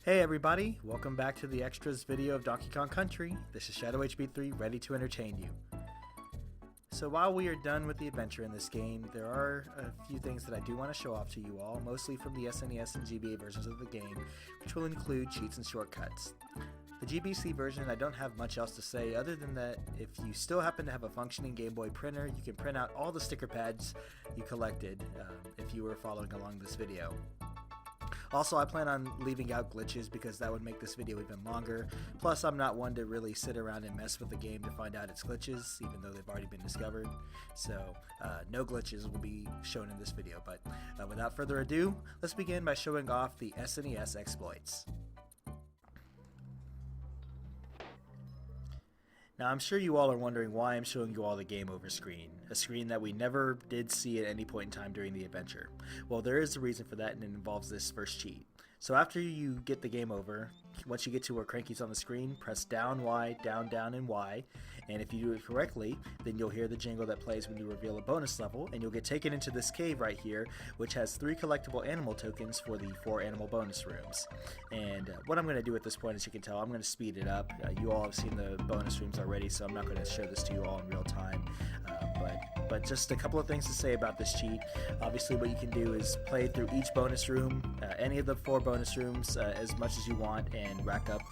Hey everybody, welcome back to the extras video of Donkey Kong Country. This is Shadow HB3, ready to entertain you. So while we are done with the adventure in this game, there are a few things that I do want to show off to you all, mostly from the SNES and GBA versions of the game, which will include cheats and shortcuts. The GBC version, I don't have much else to say other than that if you still happen to have a functioning Game Boy printer, you can print out all the sticker pads you collected if you were following along this video. Also, I plan on leaving out glitches because that would make this video even longer. Plus, I'm not one to really sit around and mess with the game to find out its glitches, even though they've already been discovered. So, no glitches will be shown in this video. But without further ado, let's begin by showing off the SNES exploits. Now, I'm sure you all are wondering why I'm showing you all the game over screen, a screen that we never did see at any point in time during the adventure. Well, there is a reason for that, and it involves this first cheat. So after you get the game over, once you get to where Cranky's on the screen, press down, Y, down, down, and Y, and if you do it correctly, then you'll hear the jingle that plays when you reveal a bonus level, and you'll get taken into this cave right here, which has 3 collectible animal tokens for the 4 animal bonus rooms. And what I'm going to do at this point, as you can tell, I'm going to speed it up. You all have seen the bonus rooms already, so I'm not going to show this to you all in real time. But just a couple of things to say about this cheat. Obviously, what you can do is play through each bonus room, any of the 4 bonus rooms, as much as you want, and rack up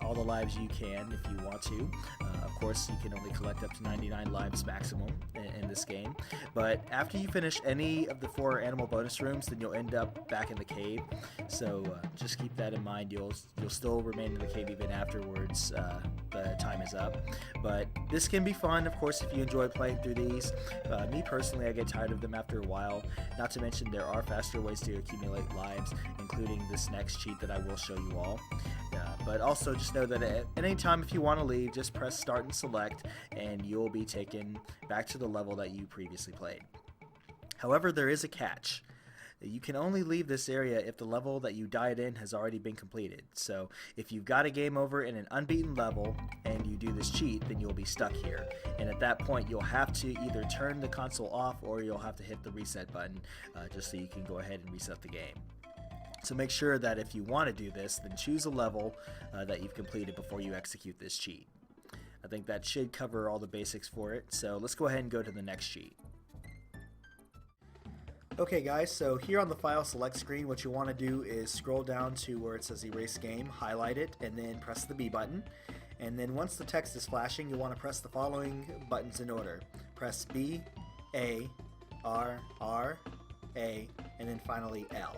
all the lives you can if you want to. Of course, you can only collect up to 99 lives maximum in this game. But after you finish any of the 4 animal bonus rooms, then you'll end up back in the cave. So just keep that in mind. You'll still remain in the cave even afterwards. The time is up. But this can be fun, of course, if you enjoy playing through these. Me personally, I get tired of them after a while. Not to mention there are faster ways to accumulate lives, including this next cheat that I will show you all. But also just know that at any time if you want to leave, just press start and select, and you'll be taken back to the level that you previously played. However, there is a catch. You can only leave this area if the level that you died in has already been completed. So if you've got a game over in an unbeaten level and you do this cheat, then you'll be stuck here. And at that point, you'll have to either turn the console off or you'll have to hit the reset button just so you can go ahead and reset the game. So make sure that if you want to do this, then choose a level that you've completed before you execute this cheat. I think that should cover all the basics for it. So let's go ahead and go to the next cheat. Okay guys, so here on the file select screen, what you want to do is scroll down to where it says erase game, highlight it, and then press the B button. And then once the text is flashing, you want to press the following buttons in order. Press B, A, R, R, A, and then finally L.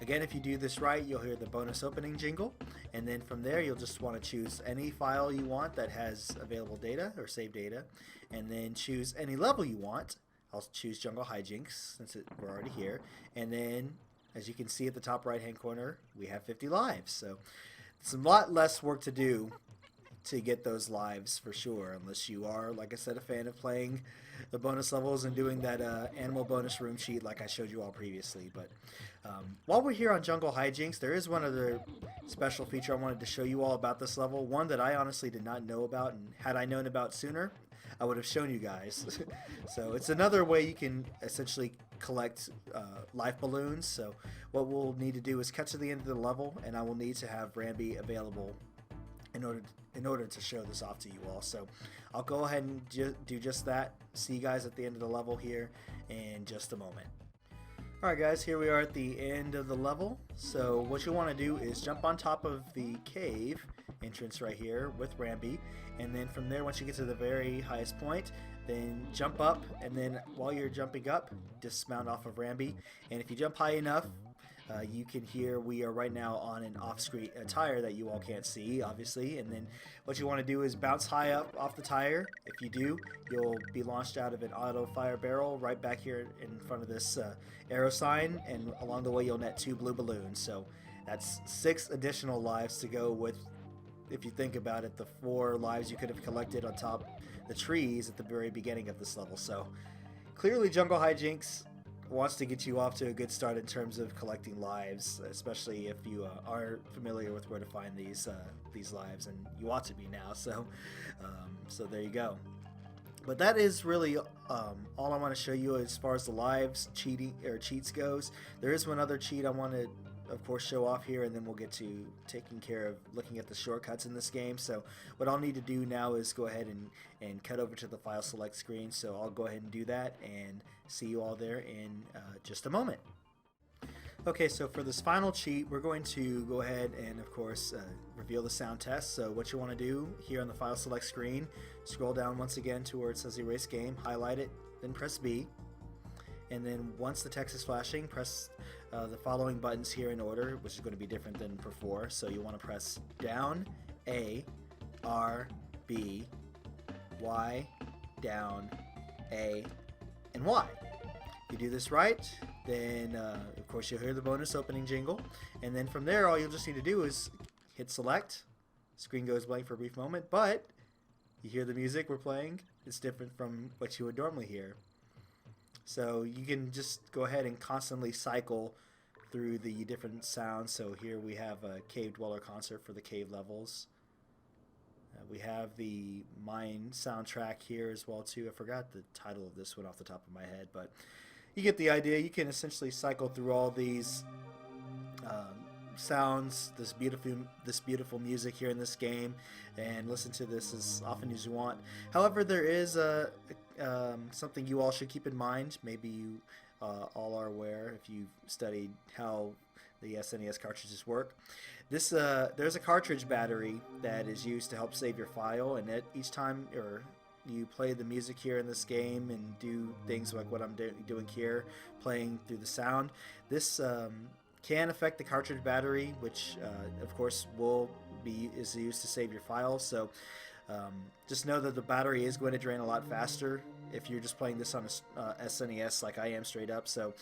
Again, if you do this right, you'll hear the bonus opening jingle, and then from there you'll just want to choose any file you want that has available data or save data, and then choose any level you want. I'll choose Jungle Hijinks since we're already here, and then as you can see at the top right hand corner, we have 50 lives. So it's a lot less work to do to get those lives for sure, unless you are, like I said, a fan of playing the bonus levels and doing that animal bonus room cheat like I showed you all previously. But while we're here on Jungle Hijinks, there is one other special feature I wanted to show you all about this level, one that I honestly did not know about, and had I known about sooner, I would have shown you guys. So it's another way you can essentially collect life balloons. So what we'll need to do is cut to the end of the level, and I will need to have Rambi available in order to show this off to you all. So I'll go ahead and do just that. See you guys at the end of the level here in just a moment. Alright guys, here we are at the end of the level. So what you want to do is jump on top of the cave entrance right here with Rambi, and then from there, once you get to the very highest point, then jump up, and then while you're jumping up, dismount off of Rambi. And if you jump high enough, you can hear we are right now on an off-screen tire that you all can't see, obviously. And then what you want to do is bounce high up off the tire. If you do, you'll be launched out of an auto fire barrel right back here in front of this arrow sign, and along the way you'll net 2 blue balloons. So that's 6 additional lives to go with, if you think about it, the 4 lives you could have collected on top the trees at the very beginning of this level. So clearly Jungle Hijinks wants to get you off to a good start in terms of collecting lives, especially if you are familiar with where to find these lives, and you ought to be now. So there you go. But that is really all I want to show you as far as the lives cheats goes. There is one other cheat I want to of course, show off here, and then we'll get to taking care of looking at the shortcuts in this game. So what I'll need to do now is go ahead and cut over to the file select screen. So I'll go ahead and do that and see you all there in just a moment. Okay, so for this final cheat, we're going to go ahead and, of course, reveal the sound test. So what you want to do here on the file select screen, scroll down once again to where it says erase game, highlight it, then press B. And then once the text is flashing, press the following buttons here in order, which is going to be different than before. So you want to press down, A, R, B, Y, down, A, and Y. If you do this right, then of course you'll hear the bonus opening jingle, and then from there all you'll just need to do is hit select. Screen goes blank for a brief moment, but you hear the music we're playing. It's different from what you would normally hear. So you can just go ahead and constantly cycle through the different sounds. So here we have a Cave Dweller concert for the cave levels. We have the Mine soundtrack here as well too. I forgot the title of this one off the top of my head, but you get the idea. You can essentially cycle through all these sounds, this beautiful music here in this game, and listen to this as often as you want. However, there is something you all should keep in mind. Maybe you all are aware if you've studied how the SNES cartridges work. There's a cartridge battery that is used to help save your file, and each time you play the music here in this game and do things like what I'm doing here, playing through the sound, this can affect the cartridge battery, which of course is used to save your files. So just know that the battery is going to drain a lot faster if you're just playing this on a SNES like I am straight up. So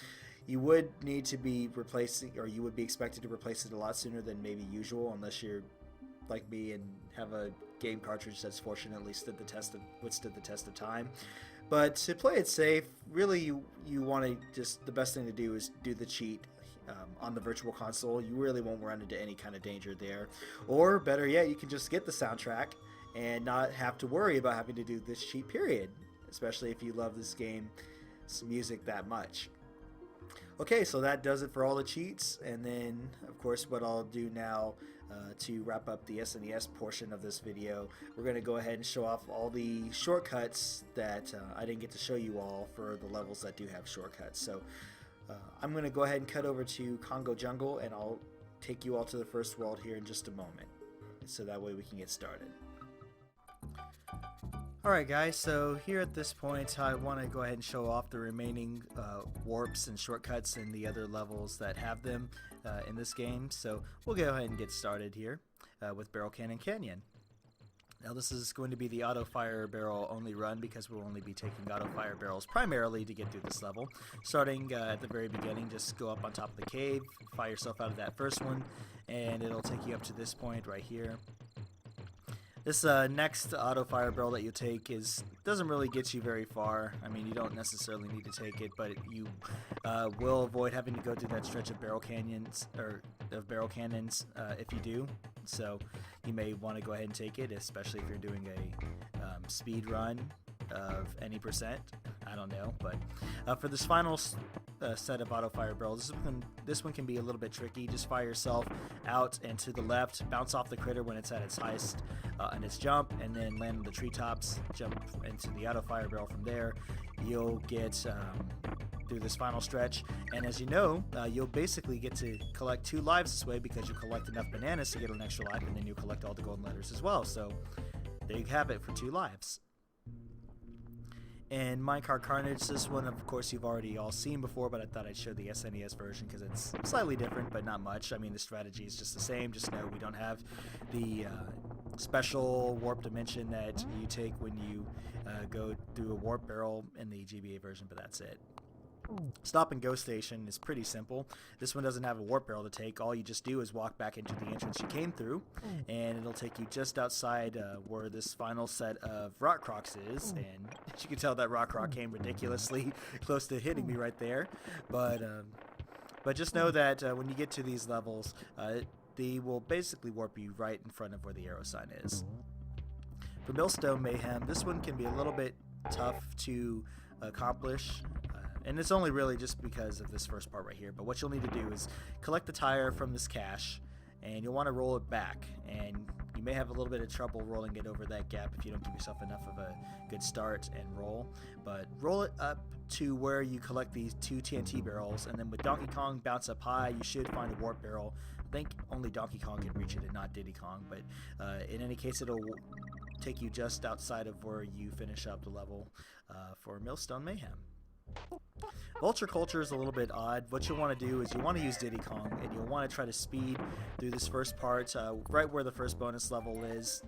you would need to be replacing, or you would be expected to replace it a lot sooner than maybe usual, unless you're like me and have a game cartridge that's fortunately withstood the test of time. But to play it safe, really you want to the best thing to do is do the cheat on the virtual console. You really won't run into any kind of danger there. Or better yet, you can just get the soundtrack and not have to worry about having to do this cheat, period, especially if you love this game's music that much. Okay, so that does it for all the cheats, and then of course what I'll do now to wrap up the SNES portion of this video, we're going to go ahead and show off all the shortcuts that I didn't get to show you all for the levels that do have shortcuts. So I'm going to go ahead and cut over to Congo Jungle, and I'll take you all to the first world here in just a moment, so that way we can get started. Alright guys, so here at this point I want to go ahead and show off the remaining warps and shortcuts in the other levels that have them in this game. So we'll go ahead and get started here with Barrel Cannon Canyon. Now this is going to be the auto fire barrel only run, because we'll only be taking auto fire barrels primarily to get through this level. Starting at the very beginning, just go up on top of the cave, fire yourself out of that first one, and it'll take you up to this point right here. This next auto fire barrel that you take doesn't really get you very far. I mean, you don't necessarily need to take it, but you will avoid having to go through that stretch of barrel cannons if you do. So you may want to go ahead and take it, especially if you're doing a speed run of any percent. I don't know, but for this final set of auto fire barrels, this one can be a little bit tricky. Just fire yourself out and to the left, bounce off the critter when it's at its highest and its jump, and then land on the treetops, jump into the auto fire barrel. From there you'll get through this final stretch, and as you know, you'll basically get to collect 2 lives this way, because you collect enough bananas to get an extra life, and then you collect all the golden letters as well. So there you have it for 2 lives. And Minecart Carnage, this one of course you've already all seen before, but I thought I'd show the SNES version because it's slightly different, but not much. I mean, the strategy is just the same. Just know we don't have the special warp dimension that you take when you go through a warp barrel in the GBA version, but that's it. Stop and go station is pretty simple. This one doesn't have a warp barrel to take. All you just do is walk back into the entrance you came through, and it'll take you just outside where this final set of rock crocs is. And as you can tell, that rock croc came ridiculously close to hitting me right there. But just know that when you get to these levels, they will basically warp you right in front of where the arrow sign is. For Millstone Mayhem, this one can be a little bit tough to accomplish. And it's only really just because of this first part right here. But what you'll need to do is collect the tire from this cache, and you'll want to roll it back. And you may have a little bit of trouble rolling it over that gap if you don't give yourself enough of a good start and roll. But roll it up to where you collect these 2 TNT barrels, and then with Donkey Kong bounce up high, you should find a warp barrel. I think only Donkey Kong can reach it and not Diddy Kong, but in any case it'll take you just outside of where you finish up the level for Millstone Mayhem. Vulture Culture is a little bit odd. What you'll want to do is you want to use Diddy Kong, and you'll want to try to speed through this first part right where the first bonus level is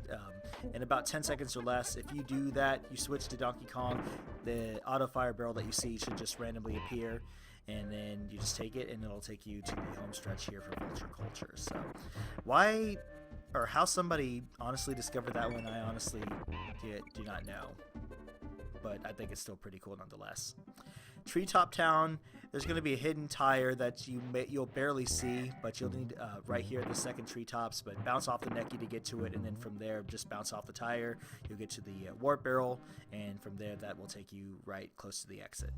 in about 10 seconds or less. If you do that, you switch to Donkey Kong, the auto fire barrel that you see should just randomly appear, and then you just take it and it'll take you to the home stretch here for Vulture Culture. So why or how somebody honestly discovered that one, I honestly do not know, but I think it's still pretty cool nonetheless. Treetop Town, there's going to be a hidden tire that you'll barely see, but you'll need right here at the second treetops, but bounce off the necky to get to it, and then from there just bounce off the tire, you'll get to the warp barrel, and from there that will take you right close to the exit.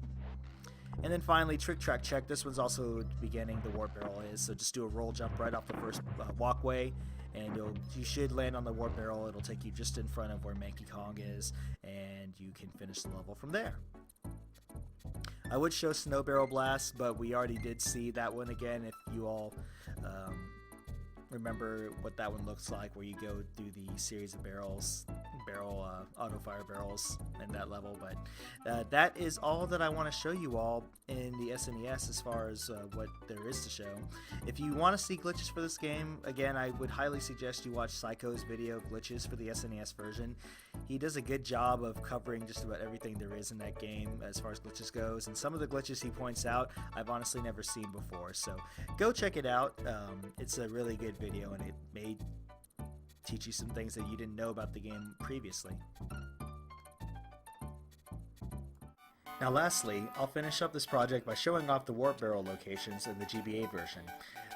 And then finally, Trick Track Check. This one's also the beginning, the warp barrel is, so just do a roll jump right off the first walkway, and you should land on the warp barrel. It'll take you just in front of where Manky Kong is, and you can finish the level from there. I would show Snow Barrel Blast, but we already did see that one again. If you all remember what that one looks like, where you go through the series of auto fire barrels in that level. But that is all that I want to show you all in the SNES as far as what there is to show. If you want to see glitches for this game, again, I would highly suggest you watch Psycho's video glitches for the SNES version. He does a good job of covering just about everything there is in that game as far as glitches goes, and some of the glitches he points out I've honestly never seen before, so go check it out. It's a really good video, and it may teach you some things that you didn't know about the game previously. Now lastly, I'll finish up this project by showing off the warp barrel locations in the GBA version.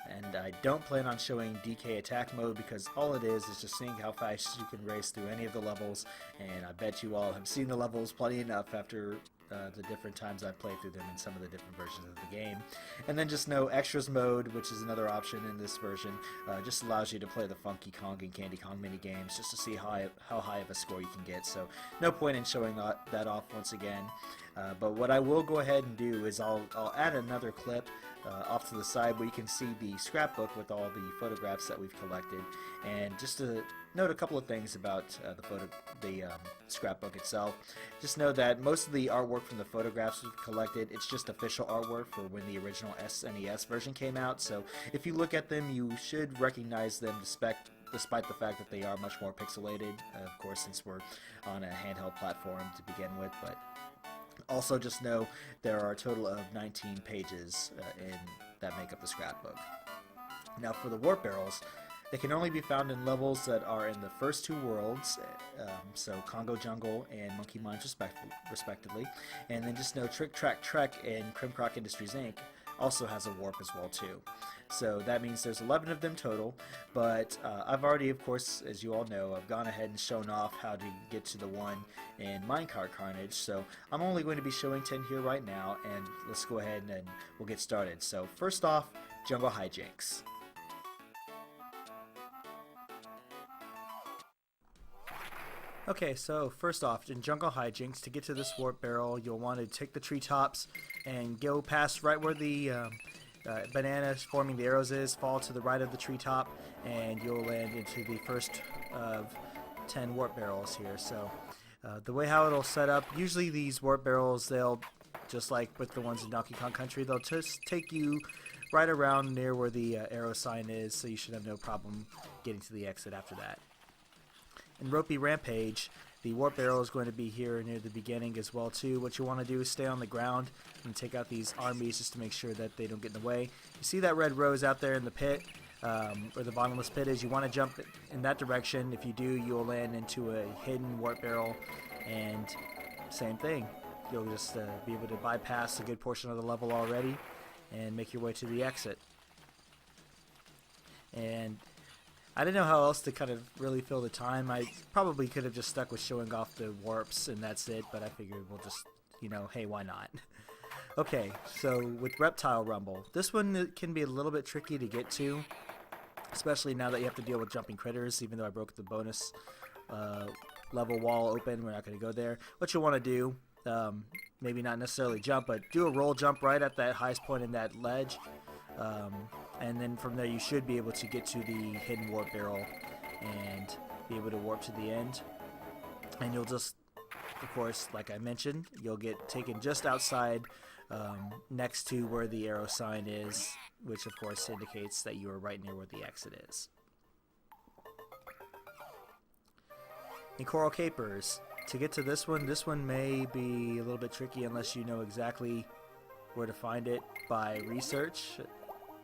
And I don't plan on showing DK attack mode because all it is just seeing how fast you can race through any of the levels, and I bet you all have seen the levels plenty enough after the different times I've played through them in some of the different versions of the game. And then just know Extras mode, which is another option in this version, just allows you to play the Funky Kong and Candy Kong mini games just to see how high of a score you can get. So no point in showing that off once again. But what I will go ahead and do is I'll add another clip off to the side where you can see the scrapbook with all the photographs that we've collected. And just to note a couple of things about the scrapbook itself. Just know that most of the artwork from the photographs we've collected, it's just official artwork for when the original SNES version came out. So if you look at them, you should recognize them despite the fact that they are much more pixelated, of course, since we're on a handheld platform to begin with. But also just know there are a total of 19 pages that make up the scrapbook. Now for the warp barrels, they can only be found in levels that are in the first two worlds, so Congo Jungle and Monkey Mines respectively. And then just know Trick Track Trek and Crimcroc Industries Inc. also has a warp as well too. So that means there's 11 of them total, but I've already, of course, as you all know, I've gone ahead and shown off how to get to the one in Minecart Carnage, so I'm only going to be showing 10 here right now, and let's go ahead and we'll get started. So first off, Jungle Hijinks. Okay, so first off, in Jungle Hijinks, to get to this warp barrel, you'll want to take the treetops and go past right where the banana forming the arrows is, fall to the right of the treetop, and you'll land into the first of 10 warp barrels here. So the way how it'll set up, usually these warp barrels, they'll, just like with the ones in Donkey Kong Country, they'll just take you right around near where the arrow sign is, so you should have no problem getting to the exit after that. In Ropey Rampage, the warp barrel is going to be here near the beginning as well too. What you want to do is stay on the ground and take out these armies just to make sure that they don't get in the way. You see that red rose out there in the pit, where the bottomless pit is. You want to jump in that direction. If you do, you'll land into a hidden warp barrel, and same thing. You'll just be able to bypass a good portion of the level already and make your way to the exit. And I didn't know how else to kind of really fill the time. I probably could have just stuck with showing off the warps and that's it, but I figured we'll just, hey, why not? Okay, so with Reptile Rumble, this one can be a little bit tricky to get to, especially now that you have to deal with jumping critters. Even though I broke the bonus level wall open, we're not going to go there. What you want to do, maybe not necessarily jump, but do a roll jump right at that highest point in that ledge, and then from there you should be able to get to the hidden warp barrel and be able to warp to the end. And you'll just, of course, like I mentioned, you'll get taken just outside, next to where the arrow sign is, which of course indicates that you are right near where the exit is. In Coral Capers, to get to this one may be a little bit tricky unless you know exactly where to find it by research,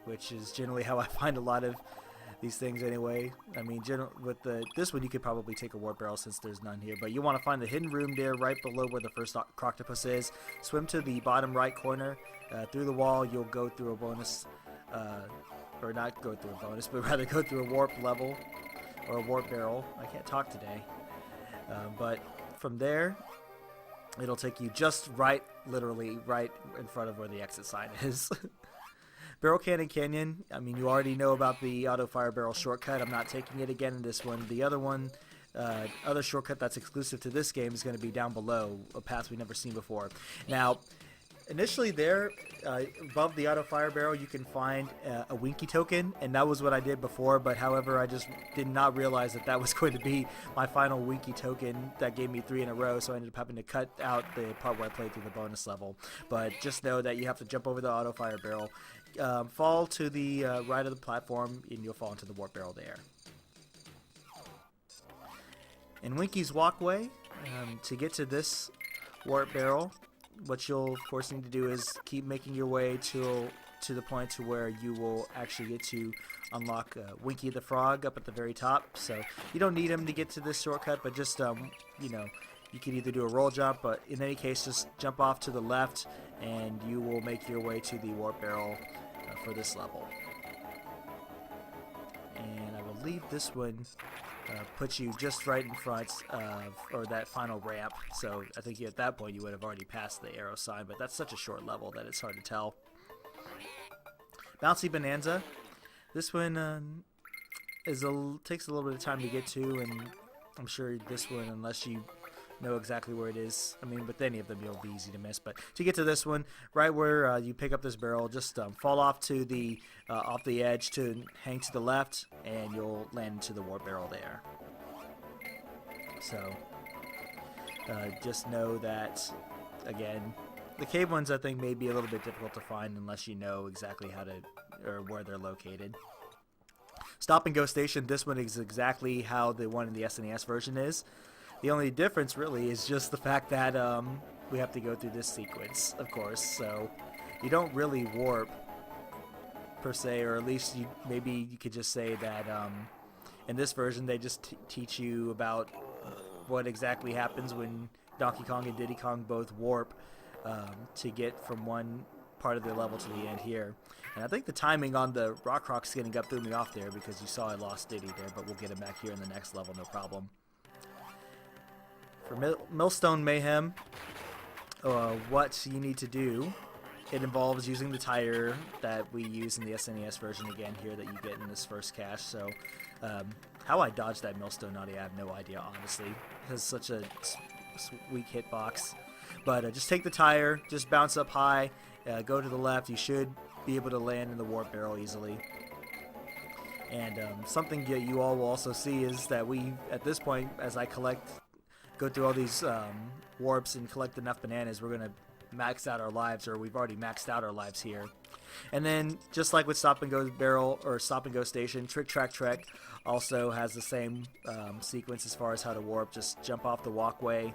which is generally how I find a lot of these things anyway. I mean, with this one you could probably take a warp barrel since there's none here, but you want to find the hidden room there right below where the first Croctopus is. Swim to the bottom right corner. Through the wall you'll go through a bonus, or not go through a bonus, but rather go through a warp level, or a warp barrel. I can't talk today. But from there it'll take you just right, literally right in front of where the exit sign is. Barrel Canyon, I mean, you already know about the auto fire barrel shortcut. I'm not taking it again in this one. The other one, other shortcut that's exclusive to this game is going to be down below, a path we've never seen before. Now, initially there, above the auto fire barrel, you can find a Winky token, and that was what I did before, but however, I just did not realize that that was going to be my final Winky token that gave me 3 in a row, so I ended up having to cut out the part where I played through the bonus level. But just know that you have to jump over the auto fire barrel, fall to the right of the platform, and you'll fall into the warp barrel there. In Winky's Walkway, to get to this warp barrel, what you'll of course need to do is keep making your way to the point to where you will actually get to unlock Winky the Frog up at the very top. So you don't need him to get to this shortcut, but just you know, you can either do a roll jump, but in any case just jump off to the left and you will make your way to the warp barrel for this level. And I believe this one puts you just right in front of, or that final ramp, so I think at that point you would have already passed the arrow sign, but that's such a short level that it's hard to tell. Bouncy Bonanza, this one takes a little bit of time to get to, and I'm sure this one, unless you know exactly where it is, I mean with any of them you'll be easy to miss, but to get to this one, right where you pick up this barrel, just fall off to the off the edge to hang to the left, and you'll land into the warp barrel there. So just know that, again, the cave ones I think may be a little bit difficult to find unless you know exactly how to, or where they're located. Stop and Go Station, this one is exactly how the one in the SNES version is. The only difference really is just the fact that we have to go through this sequence, of course, so you don't really warp per se, or at least maybe you could just say that in this version they just teach you about what exactly happens when Donkey Kong and Diddy Kong both warp to get from one part of the level to the end here. And I think the timing on the Rock skinning up threw me off there because you saw I lost Diddy there, but we'll get him back here in the next level, no problem. For Millstone Mayhem, what you need to do, it involves using the tire that we use in the SNES version again here that you get in this first cache. So how I dodged that Millstone Naughty, I have no idea, honestly. It has such a weak hitbox. But just take the tire, just bounce up high, go to the left. You should be able to land in the warp barrel easily. And something that you all will also see is that we, at this point, as I go through all these warps and collect enough bananas, we're going to max out our lives, or we've already maxed out our lives here. And then, just like with Stop and Go Barrel, or Stop and Go Station, Trick Track Trek also has the same sequence as far as how to warp. Just jump off the walkway,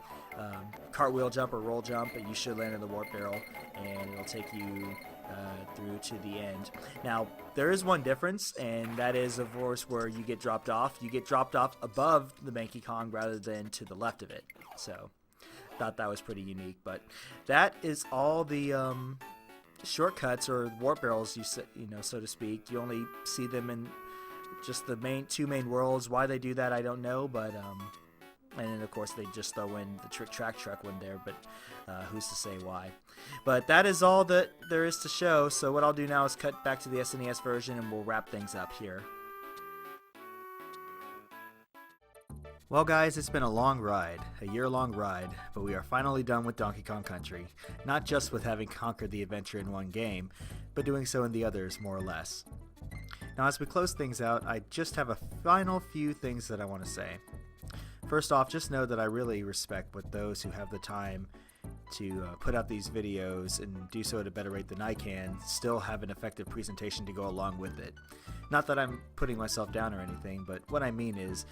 cartwheel jump or roll jump, and you should land in the warp barrel, and it'll take you through to the end. Now, there is one difference, and that is, of course, where you get dropped off. You get dropped off above the Donkey Kong rather than to the left of it. So, thought that was pretty unique. But that is all the shortcuts or warp barrels, you know, so to speak. You only see them in just the two main worlds. Why they do that, I don't know, but And then, of course, they just throw in the Trick Track Truck one there, but who's to say why? But that is all that there is to show, so what I'll do now is cut back to the SNES version and we'll wrap things up here. Well guys, it's been a long ride, a year-long ride, but we are finally done with Donkey Kong Country. Not just with having conquered the adventure in one game, but doing so in the others, more or less. Now as we close things out, I just have a final few things that I want to say. First off, just know that I really respect what those who have the time to put out these videos and do so at a better rate than I can still have an effective presentation to go along with it. Not that I'm putting myself down or anything, but what I mean is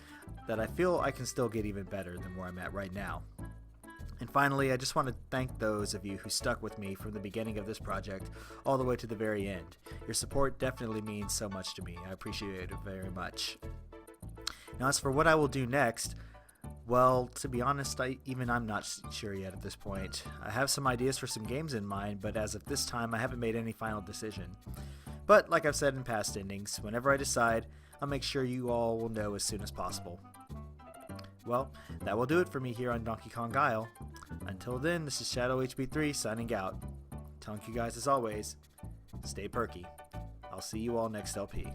that I feel I can still get even better than where I'm at right now. And finally, I just want to thank those of you who stuck with me from the beginning of this project all the way to the very end. Your support definitely means so much to me. I appreciate it very much. Now as for what I will do next, well, to be honest, I'm not sure yet at this point. I have some ideas for some games in mind, but as of this time, I haven't made any final decision. But like I've said in past endings, whenever I decide, I'll make sure you all will know as soon as possible. Well, that will do it for me here on Donkey Kong Isle. Until then, this is ShadowHB3 signing out. Telling you guys as always, stay perky. I'll see you all next LP.